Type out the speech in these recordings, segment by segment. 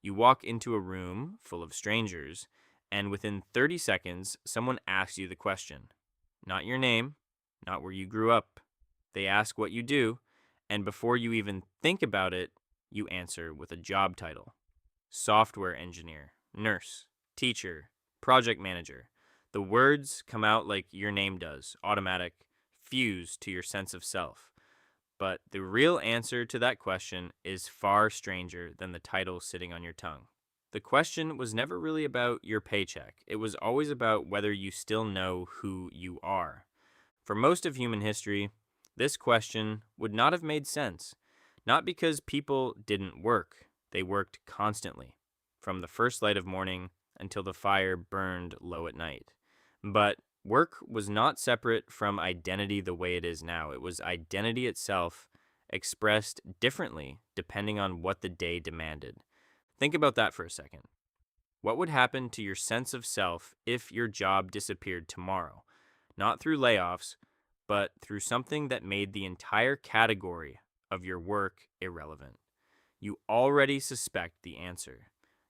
You walk into a room full of strangers, and within 30 seconds, someone asks you the question. Not your name, not where you grew up. They ask what you do, and before you even think about it, you answer with a job title: software engineer, nurse, teacher, project manager. The words come out like your name does, automatic, fused to your sense of self. But the real answer to that question is far stranger than the title sitting on your tongue. The question was never really about your paycheck. It was always about whether you still know who you are. For most of human history, this question would not have made sense. Not because people didn't work, they worked constantly, from the first light of morning until the fire burned low at night. But work was not separate from identity the way it is now. It was identity itself, expressed differently depending on what the day demanded. Think about that for a second. What would happen to your sense of self if your job disappeared tomorrow? Not through layoffs, but through something that made the entire category of your work irrelevant. You already suspect the answer.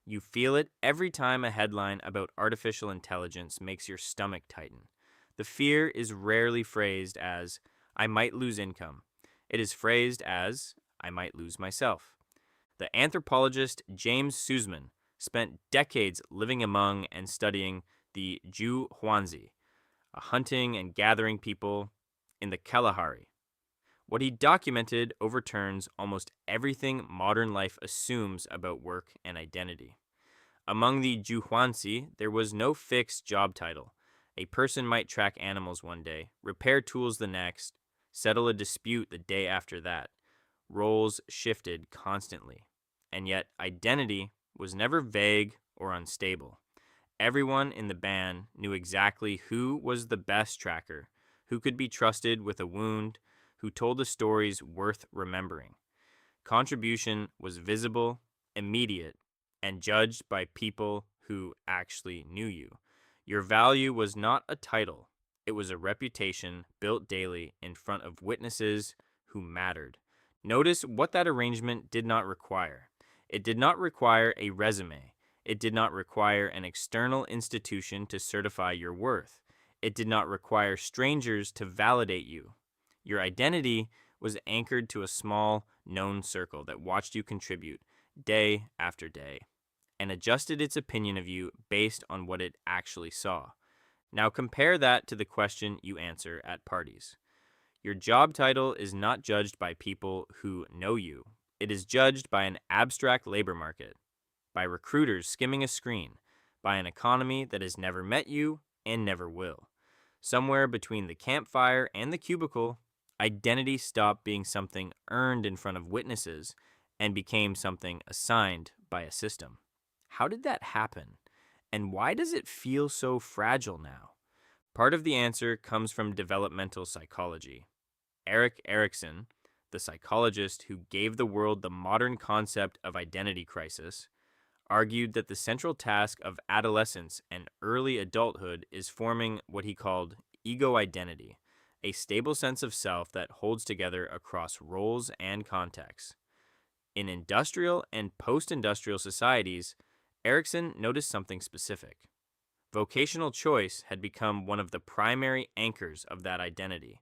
You feel it every time a headline about artificial intelligence makes your stomach tighten. The fear is rarely phrased as, I might lose income. It is phrased as, I might lose myself. The anthropologist James Sussman spent decades living among and studying the Juhuanzi, a hunting and gathering people in the Kalahari. What he documented overturns almost everything modern life assumes about work and identity. Among the Juhuanzi, there was no fixed job title. A person might track animals one day, repair tools the next, settle a dispute the day after that. Roles shifted constantly. And yet, identity was never vague or unstable. Everyone in the band knew exactly who was the best tracker, who could be trusted with a wound, who told the stories worth remembering. Contribution was visible, immediate, and judged by people who actually knew you. Your value was not a title, it was a reputation built daily in front of witnesses who mattered. Notice what that arrangement did not require. It did not require a resume. It did not require an external institution to certify your worth. It did not require strangers to validate you. Your identity was anchored to a small, known circle that watched you contribute day after day and adjusted its opinion of you based on what it actually saw. Now compare that to the question you answer at parties. Your job title is not judged by people who know you. It is judged by an abstract labor market, by recruiters skimming a screen, by an economy that has never met you and never will. Somewhere between the campfire and the cubicle, identity stopped being something earned in front of witnesses and became something assigned by a system. How did that happen? And why does it feel so fragile now? Part of the answer comes from developmental psychology. Erik Erikson, the psychologist who gave the world the modern concept of identity crisis, argued that the central task of adolescence and early adulthood is forming what he called ego identity, a stable sense of self that holds together across roles and contexts. In industrial and post-industrial societies, Erikson noticed something specific. Vocational choice had become one of the primary anchors of that identity.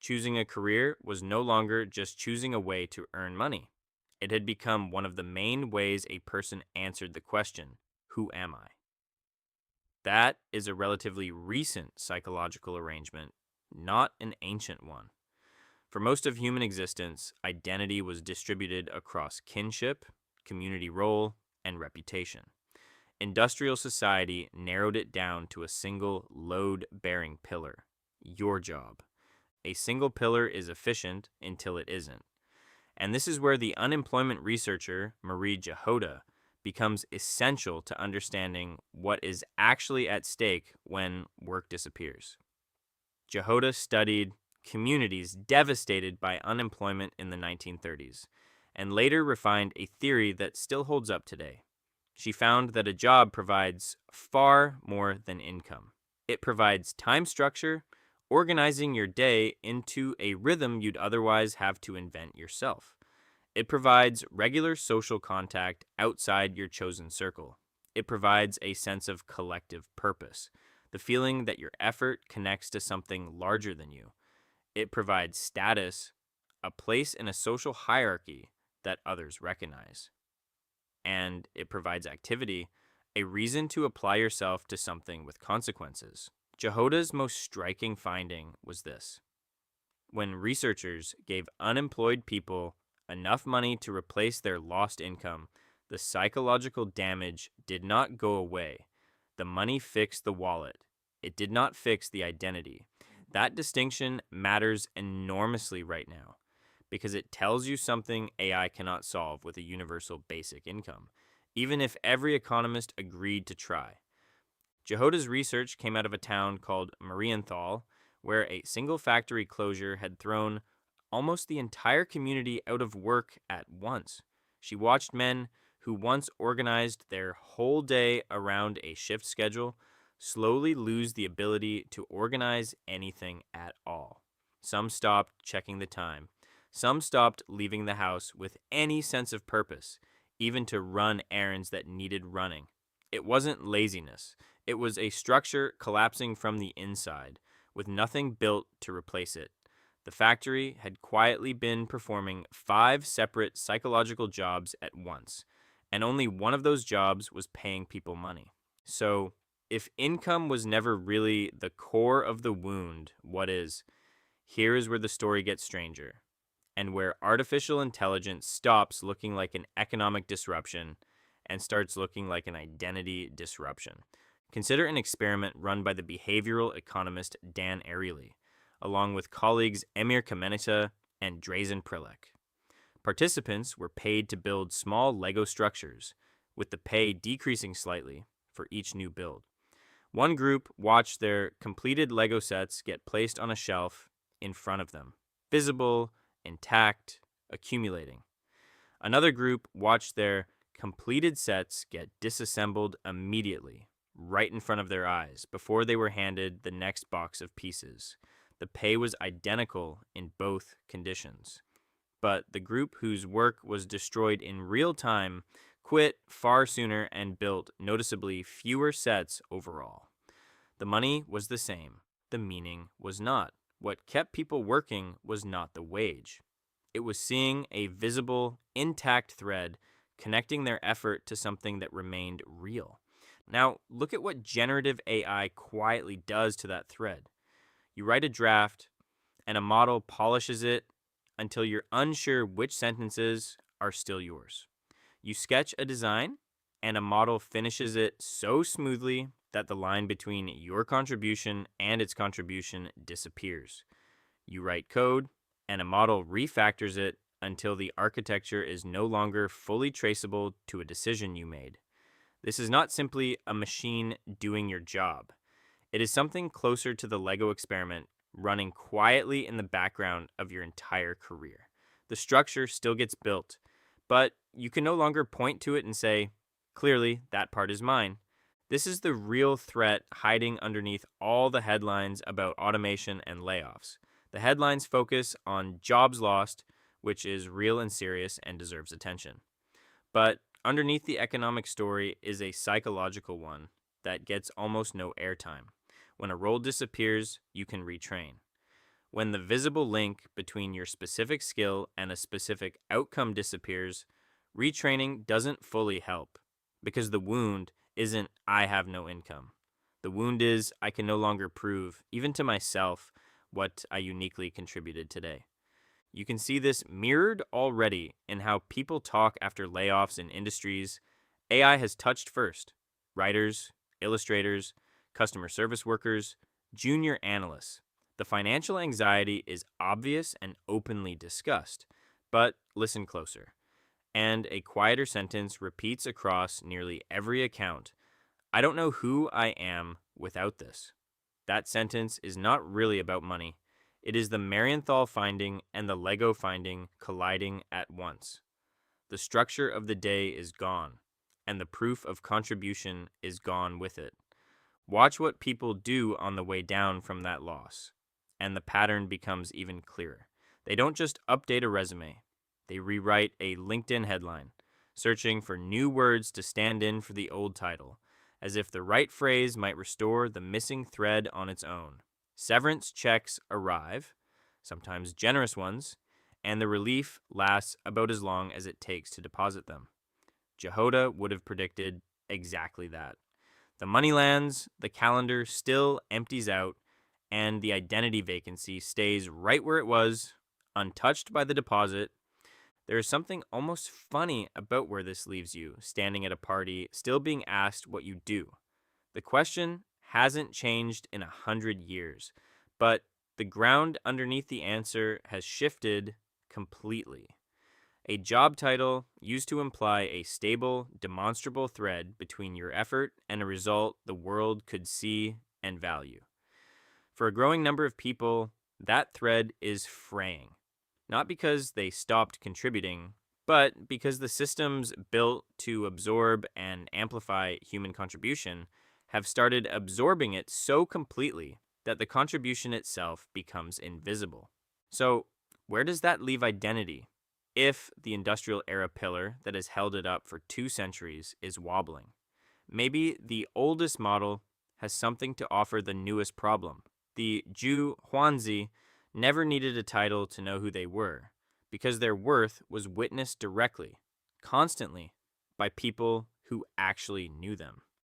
Choosing a career was no longer just choosing a way to earn money. It had become one of the main ways a person answered the question, who am I? That is a relatively recent psychological arrangement, not an ancient one. For most of human existence, identity was distributed across kinship, community role, and reputation. Industrial society narrowed it down to a single load-bearing pillar: your job. A single pillar is efficient until it isn't. And this is where the unemployment researcher Marie Jahoda becomes essential to understanding what is actually at stake when work disappears. Jahoda studied communities devastated by unemployment in the 1930s and later refined a theory that still holds up today. She found that a job provides far more than income. It provides time structure, organizing your day into a rhythm you'd otherwise have to invent yourself. It provides regular social contact outside your chosen circle. It provides a sense of collective purpose, the feeling that your effort connects to something larger than you. It provides status, a place in a social hierarchy that others recognize. And it provides activity, a reason to apply yourself to something with consequences. Jehoda's most striking finding was this: when researchers gave unemployed people enough money to replace their lost income, the psychological damage did not go away. The money fixed the wallet. It did not fix the identity. That distinction matters enormously right now because it tells you something AI cannot solve with a universal basic income, even if every economist agreed to try. Jehoda's research came out of a town called Marienthal, where a single factory closure had thrown almost the entire community out of work at once. She watched men who once organized their whole day around a shift schedule slowly lose the ability to organize anything at all. Some stopped checking the time. Some stopped leaving the house with any sense of purpose, even to run errands that needed running. It wasn't laziness. It was a structure collapsing from the inside, with nothing built to replace it. The factory had quietly been performing 5 separate psychological jobs at once, and only one of those jobs was paying people money. So, if income was never really the core of the wound, what is? Here is where the story gets stranger, and where artificial intelligence stops looking like an economic disruption and starts looking like an identity disruption. Consider an experiment run by the behavioral economist Dan Ariely, along with colleagues Emir Kameneta and Drazen Prilek. Participants were paid to build small Lego structures, with the pay decreasing slightly for each new build. One group watched their completed Lego sets get placed on a shelf in front of them, visible, intact, accumulating. Another group watched their completed sets get disassembled immediately, right in front of their eyes, before they were handed the next box of pieces. The pay was identical in both conditions. But the group whose work was destroyed in real time quit far sooner and built noticeably fewer sets overall. The money was the same. The meaning was not. What kept people working was not the wage. It was seeing a visible, intact thread connecting their effort to something that remained real. Now, look at what generative AI quietly does to that thread. You write a draft, and a model polishes it until you're unsure which sentences are still yours. You sketch a design, and a model finishes it so smoothly that the line between your contribution and its contribution disappears. You write code, and a model refactors it until the architecture is no longer fully traceable to a decision you made. This is not simply a machine doing your job. It is something closer to the Lego experiment running quietly in the background of your entire career. The structure still gets built, but you can no longer point to it and say, clearly, that part is mine. This is the real threat hiding underneath all the headlines about automation and layoffs. The headlines focus on jobs lost, which is real and serious and deserves attention. But underneath the economic story is a psychological one that gets almost no airtime. When a role disappears, you can retrain. When the visible link between your specific skill and a specific outcome disappears, retraining doesn't fully help because the wound isn't I have no income. The wound is I can no longer prove, even to myself, what I uniquely contributed today. You can see this mirrored already in how people talk after layoffs in industries AI has touched first: writers, illustrators, customer service workers, junior analysts. The financial anxiety is obvious and openly discussed, but listen closer. And a quieter sentence repeats across nearly every account: I don't know who I am without this. That sentence is not really about money. It is the Marienthal finding and the Lego finding colliding at once. The structure of the day is gone, and the proof of contribution is gone with it. Watch what people do on the way down from that loss, and the pattern becomes even clearer. They don't just update a resume. They rewrite a LinkedIn headline, searching for new words to stand in for the old title, as if the right phrase might restore the missing thread on its own. Severance checks arrive, sometimes generous ones, and the relief lasts about as long as it takes to deposit them. Jehoda would have predicted exactly that. The money lands, the calendar still empties out, and the identity vacancy stays right where it was, untouched by the deposit. There is something almost funny about where this leaves you, standing at a party, still being asked what you do. The question hasn't changed in 100 years, but the ground underneath the answer has shifted completely. A job title used to imply a stable, demonstrable thread between your effort and a result the world could see and value. For a growing number of people, that thread is fraying. Not because they stopped contributing, but because the systems built to absorb and amplify human contribution have started absorbing it so completely that the contribution itself becomes invisible. So, where does that leave identity if the industrial era pillar that has held it up for 2 centuries is wobbling? Maybe the oldest model has something to offer the newest problem. The Zhu Huanzi never needed a title to know who they were, because their worth was witnessed directly, constantly, by people who actually knew them.